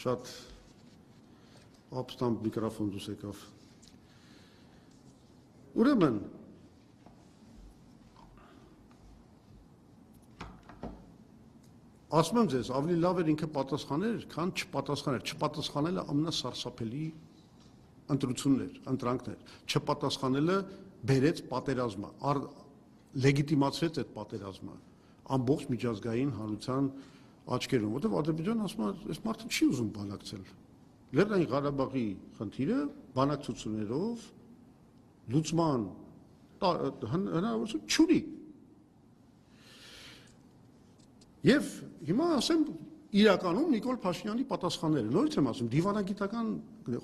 Շատ ապստամբ միկրոֆոն դուս եկավ։ Ուրեմն ասում եմ ձեզ, ավելի լավ էր ինքը պատասխաներ, քան չպատասխաներ։ Չպատասխանելը ամենասարսափելի ընտրանքներ։ Չպատասխանելը բերեց պատերազմը, լեգիտիմացրեց այդ պատերազմը ամբողջ միջազգային հանրության աչքերում, որտեղ Ադրբեջանը ասում է, այս մարդը չի ուզում բանակցել։ Լեռնային Ղարաբաղի խնդիրը բանակցություններով լուծման հնարավորություն չունի։ Եվ հիմա ասեմ իրականում Նիկոլ Փաշինյանի պատասխանները, նորից եմ ասում, դիվանագիտական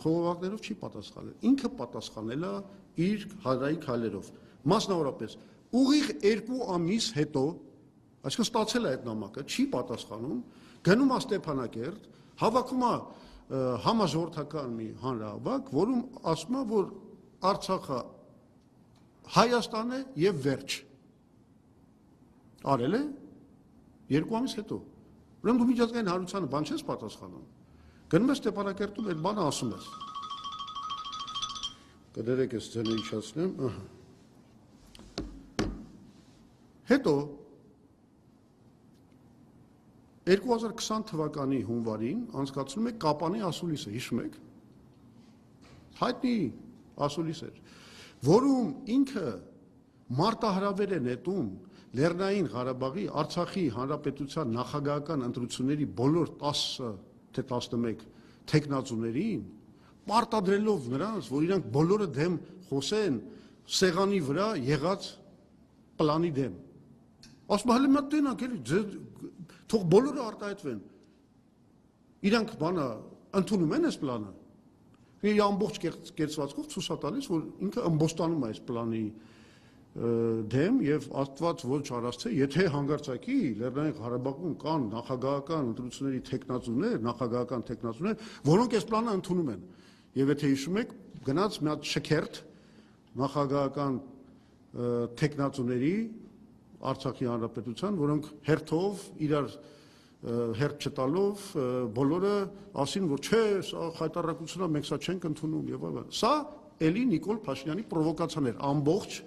խողովակներով չի պատասխանել, ինքը պատասխանել է իր հանրային քայլերով, մասնավորապես ուղիղ 2 ամիս հետո, այսինքն ստացել է այդ նամակը, չի պատասխանում, գնում է Ստեփանակերտ, հավաքում է համաժողովրդական մի հանրահավաք, որում ասում է, որ Արցախը Հայաստան է եւ վերջ։ Արել է 2 ամիս հետո։ Ուրեմն դու միջազգային հանրությանը բան չես պատասխանում։ Գնում ես Ստեփանակերտում այդ բանը ասում ես։ Կներեք ես ձենը իջացնեմ, Հետո 2020 թվականի հունվարին անցկացնում է Կապանի ասուլիսը, հիշում եք։ Հայտնի ասուլիս էր, որում ինքը մարտահրավեր է նետում Լեռնային Ղարաբաղի Արցախի հանրապետության նախագահական ընտրությունների բոլոր 10 թե 11 թեկնածուներին, պարտադրելով նրանց, որ իրանք բոլորը դեմ խոսեն սեղանի վրա եղած պլանի դեմ։ Ասում հələ մի հատ տենակ էլի, թող բոլորը արտահայտվեն։ Իրանք բանը ընդունում են այս պլանը։ Իր ամբողջ կերծվածքով ցույց է տալիս, որ ինքը ըմբոստանում է այս պլանի դեմ եւ Աստված ոչ արածցե, եթե հանգարցակի Լեռնային Ղարաբաղում կան նախագահական ընտրությունների թեկնածուներ, որոնք այս պլանը ընդունում են։ Եվ եթե հիշում եք, գնաց մի հատ շքերթ նախագահական թեկնածուների Արցախի հանրապետության, որոնք հերթով իրար հերթ չտալով բոլորը ասին, որ չէ, սա խայտառակությունն է, մենք սա չենք ընդունում եւ այլն։ Սա էլի Նիկոլ Փաշինյանի պրովոկացիան էր ամբողջ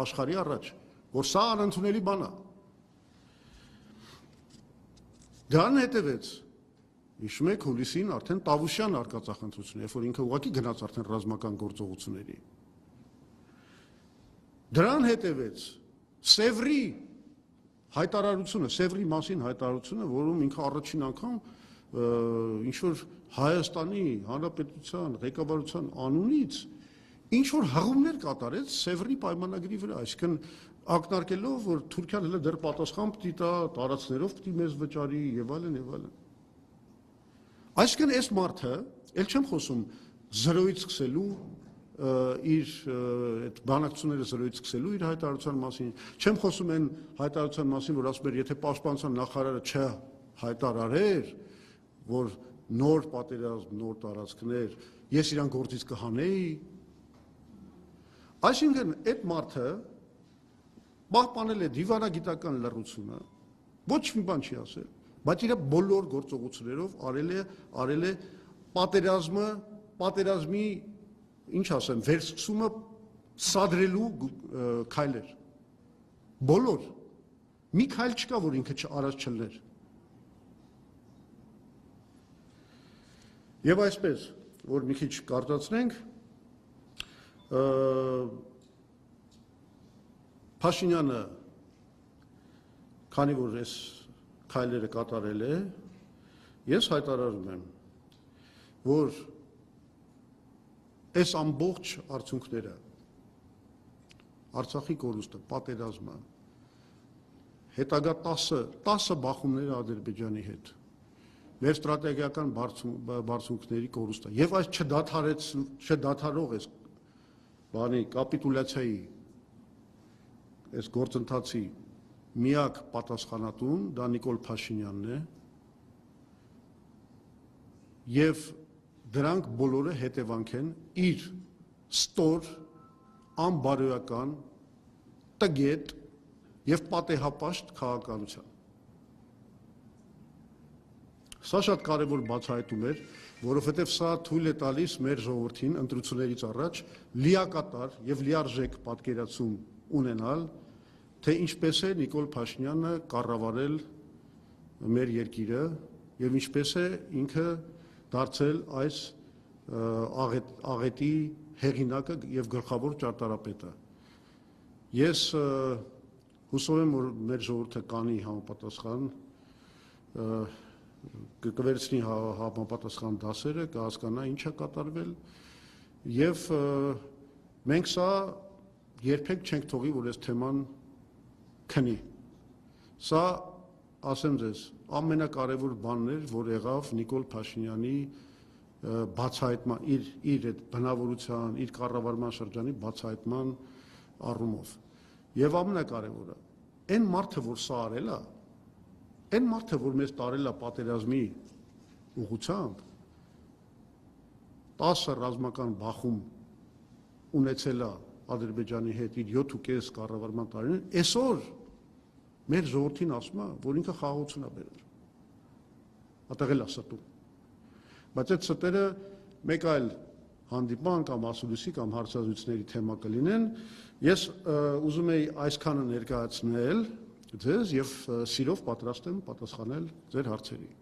աշխարհի առաջ, որ սա անընդունելի բան է։ Դրան հետևեց, հիշում եք, հուլիսին արդեն Տավուշյան արկածախնդրություն, երբ որ ինքը ուղղակի գնաց արդեն ռազմական գործողությունների։ Դրան հետևեց Սևրի հայտարարությունը, Սևրի մասին հայտարարությունը, որում ինքը առաջին անգամ ինչ-որ Հայաստանի Հանրապետության ղեկավարության անունից ինչ-որ հղումներ կատարեց Սևրի պայմանագրի վրա, այսինքն ակնարկելով, որ Թուրքիան հələ դեռ պատասխան պիտի տա, տարածքներով պիտի մեզ վճարի եւ այլն եւ այլն։ Այսինքն այս մարդը, ել չեմ խոսում 0-ից սկսելու իր այդ բանակցությունները 0-ից սկսելու իր հայտարարության մասին, չեմ խոսում այն հայտարարության մասին, որ ասում էր, եթե պաշտպանության նախարարը չհայտարարեր, որ նոր պատերազմ, նոր տարածքներ, ես իրան գործից կհանեի։ Այսինքն այդ մարդը պահպանել է դիվանագիտական լռությունը, ոչ մի բան չի ասել, բայց իր բոլոր գործողություններով արել է պատերազմի ինչ ասեմ, վերսկսումը սադրելու քայլեր։ Բոլոր։ Մի քայլ չկա, որ ինքը արած չլներ։ Եվ այսպես, որ մի քիչ կարծացնենք, Փաշինյանը, քանի որ այս քայլերը կատարել է, ես հայտարարում եմ, որ այս ամբողջ արդյունքները, Արցախի կորուստը, պատերազմը, հետագա 10 բախումները Ադրբեջանի հետ, մեր ստրատեգիական բարձունքների կորուստը, եւ այս չդադարող այս բանի կապիտուլյացիայի, այս գործընթացի միակ պատասխանատուն դա Նիկոլ Փաշինյանն է, եւ դրանք բոլորը հետևանք են իր ստոր, անբարոյական, տգետ եւ պատեհապաշտ քաղաքականության։ Սա շատ կարևոր բացահայտում էր, որովհետև սա թույլ է տալիս մեր ժողովրդին ընտրություններից առաջ լիակատար եւ լիարժեք պատկերացում ունենալ, թե ինչպես է Նիկոլ Փաշինյանը կառավարել մեր երկիրը եւ ինչպես է ինքը դարձել այս աղետի հեղինակը եւ գլխավոր ճարտարապետը։ Ես հուսով եմ, որ մեր ժողովուրդը կանի համապատասխան կվերցնի համապատասխան դասերը, կհասկանա ինչ է կատարվել եւ մենք սա երբեք չենք թողի, որ այս թեման քնի։ Սա, ասեմ ձեզ, ամենակարևոր բանն էր, որ եղավ Նիկոլ Փաշինյանի բացահայտման իր այդ բնավորության, իր կառավարման շրջանի բացահայտման առումով։ Եվ ամենակարևորը, այն մարդը, որ սա արել է, այն մարդը, որ մեզ տարել է պատերազմի ուղղությամբ, 10 ռազմական բախում ունեցել է Ադրբեջանի հետ իր 7.5 կառավարման տարիներին, այսօր մեր ժողովրդին ասում է, որ ինքը խաղաղություն է բերել։ Այդտեղ էլ է ստում։ Բայց այդ ստերը մեկ այլ հանդիպման կամ ասուլիսի կամ հարցազրույցների թեմա կլինեն։ Ես ուզում եի այսքանը ներկայացնել ձեզ եւ սիրով պատրաստ եմ պատասխանել ձեր հարցերին։